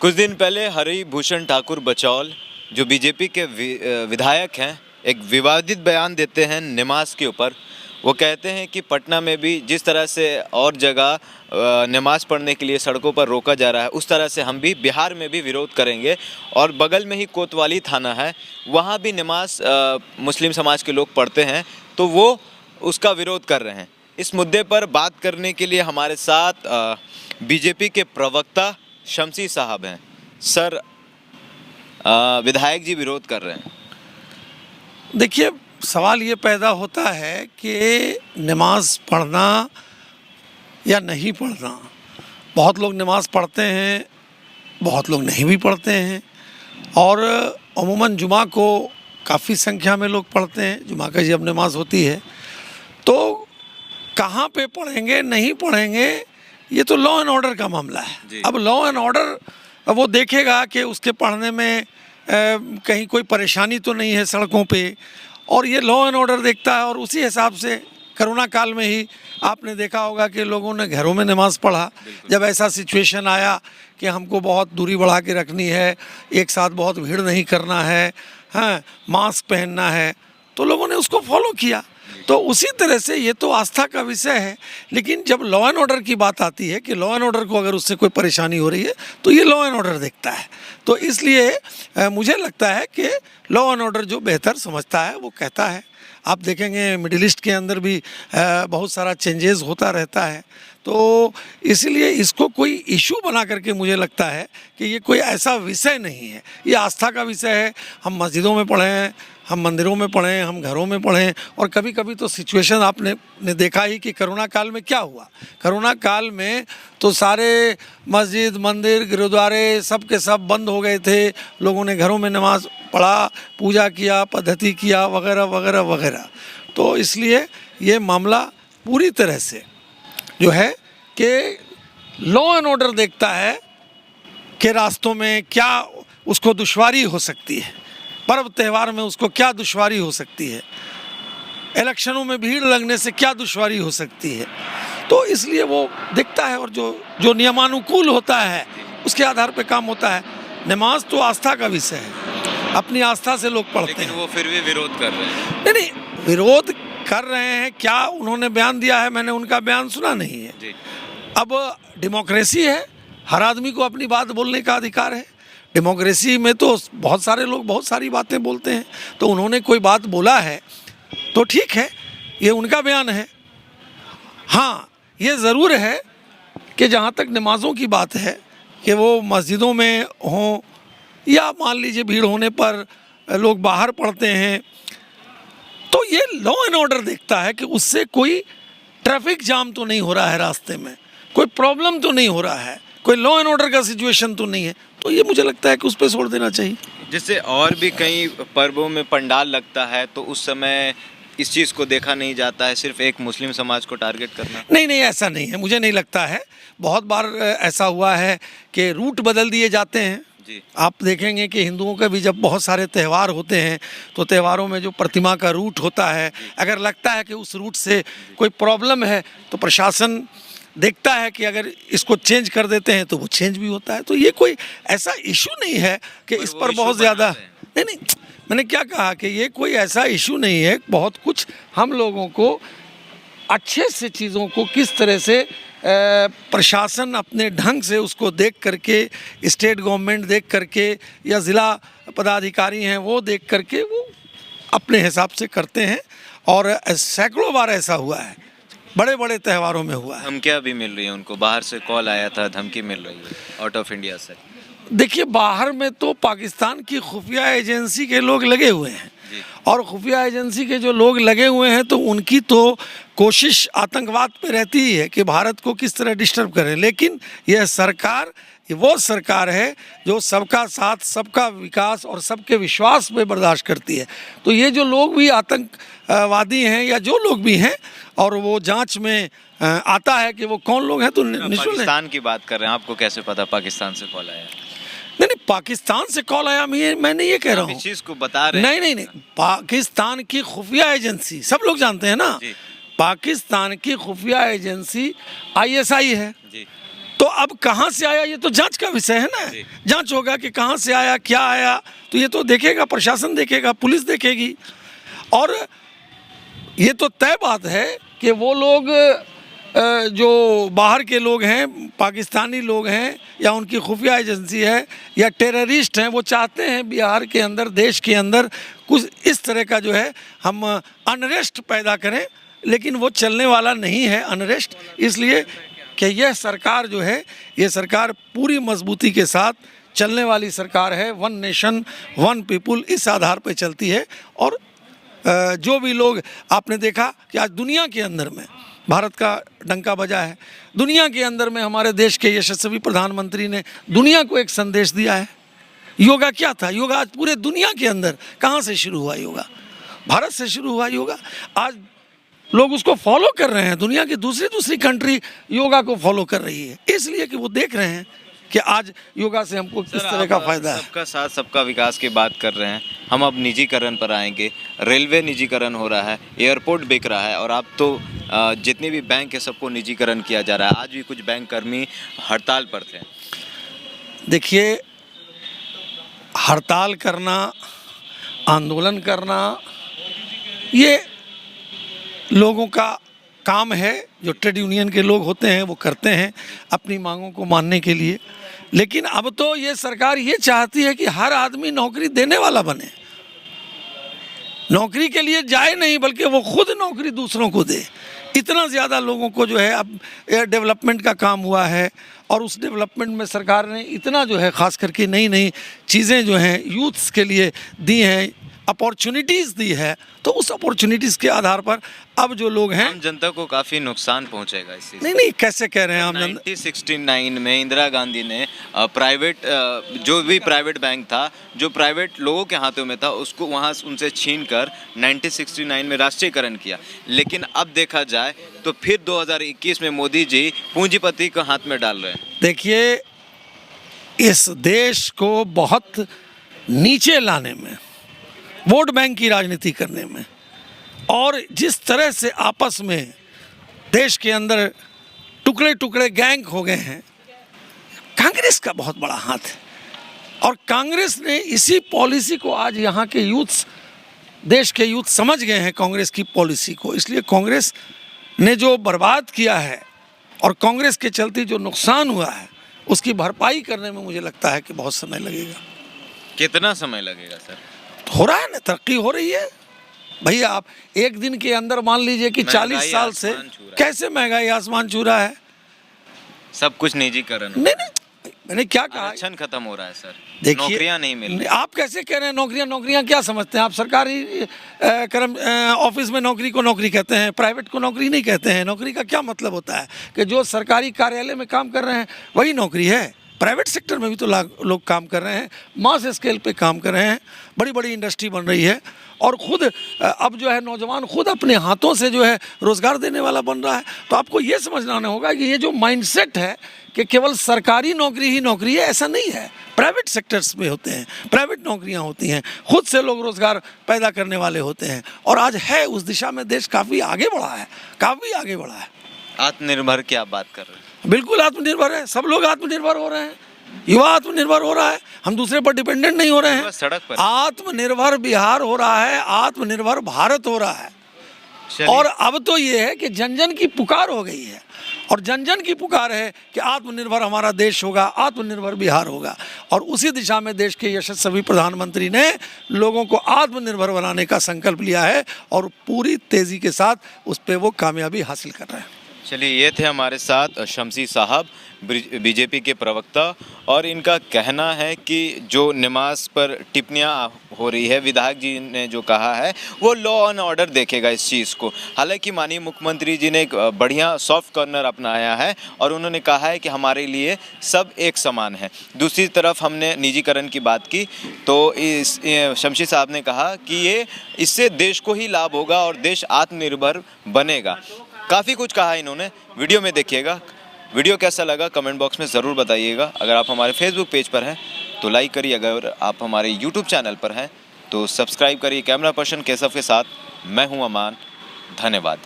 कुछ दिन पहले हरिभूषण ठाकुर बचौल जो बीजेपी के विधायक हैं, एक विवादित बयान देते हैं नमाज के ऊपर। वो कहते हैं कि पटना में भी जिस तरह से और जगह नमाज पढ़ने के लिए सड़कों पर रोका जा रहा है, उस तरह से हम भी बिहार में भी विरोध करेंगे। और बगल में ही कोतवाली थाना है, वहाँ भी नमाज मुस्लिम समाज के लोग पढ़ते हैं, तो वो उसका विरोध कर रहे हैं। इस मुद्दे पर बात करने के लिए हमारे साथ बीजेपी के प्रवक्ता शमसी साहब हैं। सर, विधायक जी विरोध कर रहे हैं। देखिए, सवाल ये पैदा होता है कि नमाज पढ़ना या नहीं पढ़ना। बहुत लोग नमाज पढ़ते हैं, बहुत लोग नहीं भी पढ़ते हैं, और अमूमन जुमा को काफ़ी संख्या में लोग पढ़ते हैं। जुमा का जब नमाज होती है तो कहाँ पे पढ़ेंगे नहीं पढ़ेंगे, ये तो लॉ एंड ऑर्डर का मामला है। अब लॉ एंड ऑर्डर वो देखेगा कि उसके पढ़ने में कहीं कोई परेशानी तो नहीं है सड़कों पे, और ये लॉ एंड ऑर्डर देखता है। और उसी हिसाब से कोरोना काल में ही आपने देखा होगा कि लोगों ने घरों में नमाज पढ़ा। जब ऐसा सिचुएशन आया कि हमको बहुत दूरी बढ़ा के रखनी है, एक साथ बहुत भीड़ नहीं करना है, हाँ, मास्क पहनना है, तो लोगों ने उसको फॉलो किया। तो उसी तरह से ये तो आस्था का विषय है। लेकिन जब लॉ एंड ऑर्डर की बात आती है कि लॉ एंड ऑर्डर को अगर उससे कोई परेशानी हो रही है तो ये लॉ एंड ऑर्डर देखता है। तो इसलिए मुझे लगता है कि लॉ एंड ऑर्डर जो बेहतर समझता है वो कहता है। आप देखेंगे मिडिल ईस्ट के अंदर भी बहुत सारा चेंजेस होता रहता है। तो इसलिए इसको कोई इशू बना करके मुझे लगता है कि ये कोई ऐसा विषय नहीं है, ये आस्था का विषय है। हम मस्जिदों में पढ़ें, हम मंदिरों में पढ़ें, हम घरों में पढ़ें। और कभी कभी तो सिचुएशन आपने देखा ही कि कोरोना काल में क्या हुआ। कोरोना काल में तो सारे मस्जिद, मंदिर, गुरुद्वारे सब के सब बंद हो गए थे। लोगों ने घरों में नमाज पढ़ा, पूजा किया, पद्धति किया, वगैरह वगैरह वगैरह। तो इसलिए ये मामला पूरी तरह से जो है कि लॉ एंड ऑर्डर देखता है कि रास्तों में क्या उसको दुश्वारी हो सकती है, पर्व त्यौहार में उसको क्या दुश्वारी हो सकती है, इलेक्शनों में भीड़ लगने से क्या दुश्वारी हो सकती है। तो इसलिए वो देखता है, और जो नियमानुकूल होता है उसके आधार पे काम होता है। नमाज तो आस्था का विषय है, अपनी आस्था से लोग पढ़ते हैं। वो फिर भी विरोध कर रहे हैं। नहीं, विरोध कर रहे हैं। क्या उन्होंने बयान दिया है? मैंने उनका बयान सुना नहीं है जी। अब डेमोक्रेसी है, हर आदमी को अपनी बात बोलने का अधिकार है। डेमोक्रेसी में तो बहुत सारे लोग बहुत सारी बातें बोलते हैं। तो उन्होंने कोई बात बोला है तो ठीक है, ये उनका बयान है। हाँ, ये ज़रूर है कि जहाँ तक नमाज़ों की बात है कि वो मस्जिदों में हों या मान लीजिए भीड़ होने पर लोग बाहर पढ़ते हैं, तो ये लॉ एंड ऑर्डर देखता है कि उससे कोई ट्रैफिक जाम तो नहीं हो रहा है, रास्ते में कोई प्रॉब्लम तो नहीं हो रहा है, कोई लॉ एंड ऑर्डर का सिचुएशन तो नहीं है। तो ये मुझे लगता है कि उस पर छोड़ देना चाहिए। जैसे और भी कई पर्वों में पंडाल लगता है तो उस समय इस चीज़ को देखा नहीं जाता है, सिर्फ एक मुस्लिम समाज को टारगेट करना। नहीं, ऐसा नहीं है, मुझे नहीं लगता है। बहुत बार ऐसा हुआ है कि रूट बदल दिए जाते हैं। आप देखेंगे कि हिंदुओं के भी जब बहुत सारे त्यौहार होते हैं तो त्योहारों में जो प्रतिमा का रूट होता है, अगर लगता है कि उस रूट से कोई प्रॉब्लम है तो प्रशासन देखता है कि अगर इसको चेंज कर देते हैं तो वो चेंज भी होता है। तो ये कोई ऐसा इशू नहीं है कि इस पर बहुत ज़्यादा नहीं, मैंने क्या कहा कि ये कोई ऐसा इशू नहीं है। बहुत कुछ हम लोगों को अच्छे से चीज़ों को किस तरह से प्रशासन अपने ढंग से उसको देख करके, स्टेट गवर्नमेंट देख करके या ज़िला पदाधिकारी हैं वो देख करके वो अपने हिसाब से करते हैं। और सैकड़ों बार ऐसा हुआ है, बड़े बड़े त्योहारों में हुआ है। धमकियाँ भी मिल रही है उनको, बाहर से कॉल आया था, धमकी मिल रही है आउट ऑफ इंडिया से। देखिए, बाहर में तो पाकिस्तान की खुफिया एजेंसी के लोग लगे हुए हैं, और खुफिया एजेंसी के जो लोग लगे हुए हैं तो उनकी तो कोशिश आतंकवाद पे रहती ही है कि भारत को किस तरह डिस्टर्ब करें। लेकिन यह सरकार, ये वो सरकार है जो सबका साथ, सबका विकास और सबके विश्वास पे बर्दाश्त करती है। तो ये जो लोग भी आतंकवादी हैं या जो लोग भी हैं, और वो जांच में आता है कि वो कौन लोग हैं, तो पाकिस्तान की बात कर रहे हैं, आपको कैसे पता पाकिस्तान से कॉल आया? नहीं, पाकिस्तान से कॉल आया, मैं नहीं ये कह रहा हूँ, इस चीज़ को बता रहे हैं। नहीं, पाकिस्तान की खुफिया एजेंसी सब लोग जानते हैं ना। पाकिस्तान की खुफिया एजेंसी ISI है। तो अब कहाँ से आया, ये तो जांच का विषय है ना। जांच होगा कि कहाँ से आया, क्या आया, तो ये तो देखेगा प्रशासन, देखेगा पुलिस देखेगी। और ये तो तय बात है कि वो लोग जो बाहर के लोग हैं, पाकिस्तानी लोग हैं या उनकी खुफिया एजेंसी है या टेररिस्ट हैं, वो चाहते हैं बिहार के अंदर, देश के अंदर कुछ इस तरह का जो है हम अनरेस्ट पैदा करें, लेकिन वो चलने वाला नहीं है अनरेस्ट। इसलिए कि यह सरकार जो है, ये सरकार पूरी मजबूती के साथ चलने वाली सरकार है। वन नेशन वन पीपुल, इस आधार पर चलती है। और जो भी लोग, आपने देखा कि आज दुनिया के अंदर में भारत का डंका बजा है, दुनिया के अंदर में हमारे देश के यशस्वी प्रधानमंत्री ने दुनिया को एक संदेश दिया है। योगा क्या था? योगा आज पूरे दुनिया के अंदर कहाँ से शुरू हुआ? योगा भारत से शुरू हुआ। योगा आज लोग उसको फॉलो कर रहे हैं, दुनिया की दूसरी कंट्री योगा को फॉलो कर रही है, इसलिए कि वो देख रहे हैं कि आज योगा से हमको किस तरह का फायदा है। सबका साथ सबका विकास की बात कर रहे हैं, हम अब निजीकरण पर आएंगे। रेलवे निजीकरण हो रहा है, एयरपोर्ट बिक रहा है, और अब तो जितने भी बैंक है सबको निजीकरण किया जा रहा है। आज भी कुछ बैंक कर्मी हड़ताल पर थे। देखिए, हड़ताल करना, आंदोलन करना, ये लोगों का काम है। जो ट्रेड यूनियन के लोग होते हैं वो करते हैं अपनी मांगों को मानने के लिए। लेकिन अब तो ये सरकार ये चाहती है कि हर आदमी नौकरी देने वाला बने, नौकरी के लिए जाए नहीं, बल्कि वो खुद नौकरी दूसरों को दे। इतना ज़्यादा लोगों को जो है अब डेवलपमेंट का काम हुआ है, और उस डेवलपमेंट में सरकार ने इतना जो है ख़ास करके नई नई चीज़ें जो हैं यूथ्स के लिए दी हैं, अपॉर्चुनिटीज़ दी है। तो उस अपॉर्चुनिटीज़ के आधार पर अब जो लोग हैं, आम जनता को काफ़ी नुकसान पहुंचेगा इस चीज़। नहीं, कैसे कह रहे हैं आम जनता? 1969 में इंदिरा गांधी ने जो भी प्राइवेट बैंक था, जो प्राइवेट लोगों के हाथों में था, उसको वहां उनसे छीन कर 1969 में राष्ट्रीयकरण किया। लेकिन अब देखा जाए तो फिर 2021 में मोदी जी पूंजीपति को हाथ में डाल रहे हैं। देखिए, इस देश को बहुत नीचे लाने में, वोट बैंक की राजनीति करने में, और जिस तरह से आपस में देश के अंदर टुकड़े टुकड़े गैंग हो गए हैं, कांग्रेस का बहुत बड़ा हाथ है। और कांग्रेस ने इसी पॉलिसी को आज यहाँ के यूथ्स, देश के यूथ समझ गए हैं कांग्रेस की पॉलिसी को। इसलिए कांग्रेस ने जो बर्बाद किया है और कांग्रेस के चलते जो नुकसान हुआ है, उसकी भरपाई करने में मुझे लगता है कि बहुत समय लगेगा। कितना समय लगेगा सर? हो रहा है ना, तरक्की हो रही है भैया। आप एक दिन के अंदर मान लीजिए कि 40 साल से कैसे महंगाई आसमान छू रहा है। सब कुछ निजीकरण। नहीं, मैंने क्या कहा? आरक्षण खत्म हो रहा है सर, देखिए, नौकरियां नहीं मिल रही। आप कैसे कह रहे हैं नौकरियां क्या समझते हैं आप? सरकारी ऑफिस में नौकरी को नौकरी कहते हैं, प्राइवेट को नौकरी नहीं कहते हैं। नौकरी का क्या मतलब होता है कि जो सरकारी कार्यालय में काम कर रहे हैं वही नौकरी है। प्राइवेट सेक्टर में भी तो लोग काम कर रहे हैं, मास स्केल पे काम कर रहे हैं, बड़ी बड़ी इंडस्ट्री बन रही है, और खुद अब जो है नौजवान खुद अपने हाथों से जो है रोज़गार देने वाला बन रहा है। तो आपको ये समझना होगा कि ये जो माइंडसेट है कि केवल सरकारी नौकरी ही नौकरी है, ऐसा नहीं है। प्राइवेट सेक्टर्स में होते हैं, प्राइवेट नौकरियां होती हैं, खुद से लोग रोज़गार पैदा करने वाले होते हैं। और आज है उस दिशा में देश काफ़ी आगे बढ़ा है, काफ़ी आगे बढ़ा है। आत्मनिर्भर की आप बात कर रहे हैं? बिल्कुल आत्मनिर्भर है, सब लोग आत्मनिर्भर हो रहे हैं, युवा आत्मनिर्भर हो रहा है, हम दूसरे पर डिपेंडेंट नहीं हो रहे हैं। सड़क पर आत्मनिर्भर बिहार हो रहा है, आत्मनिर्भर भारत हो रहा है। और अब तो ये है कि जन जन की पुकार हो गई है, और जन जन की पुकार है कि आत्मनिर्भर हमारा देश होगा, आत्मनिर्भर बिहार होगा। और उसी दिशा में देश के यशस्वी प्रधानमंत्री ने लोगों को आत्मनिर्भर बनाने का संकल्प लिया है, और पूरी तेज़ी के साथ उस पर वो कामयाबी हासिल कर रहे हैं। चलिए, ये थे हमारे साथ शमसी साहब, बीजेपी के प्रवक्ता, और इनका कहना है कि जो नमाज पर टिप्पणियां हो रही है, विधायक जी ने जो कहा है वो लॉ एंड ऑर्डर देखेगा इस चीज़ को। हालांकि माननीय मुख्यमंत्री जी ने एक बढ़िया सॉफ्ट कॉर्नर अपनाया है, और उन्होंने कहा है कि हमारे लिए सब एक समान है। दूसरी तरफ हमने निजीकरण की बात की, तो इस शमसी साहब ने कहा कि ये इससे देश को ही लाभ होगा और देश आत्मनिर्भर बनेगा। काफ़ी कुछ कहा इन्होंने, वीडियो में देखिएगा। वीडियो कैसा लगा कमेंट बॉक्स में ज़रूर बताइएगा। अगर आप हमारे फेसबुक पेज पर हैं तो लाइक करिए, अगर आप हमारे यूट्यूब चैनल पर हैं तो सब्सक्राइब करिए। कैमरा पर्सन केशव के साथ मैं हूं अमान, धन्यवाद।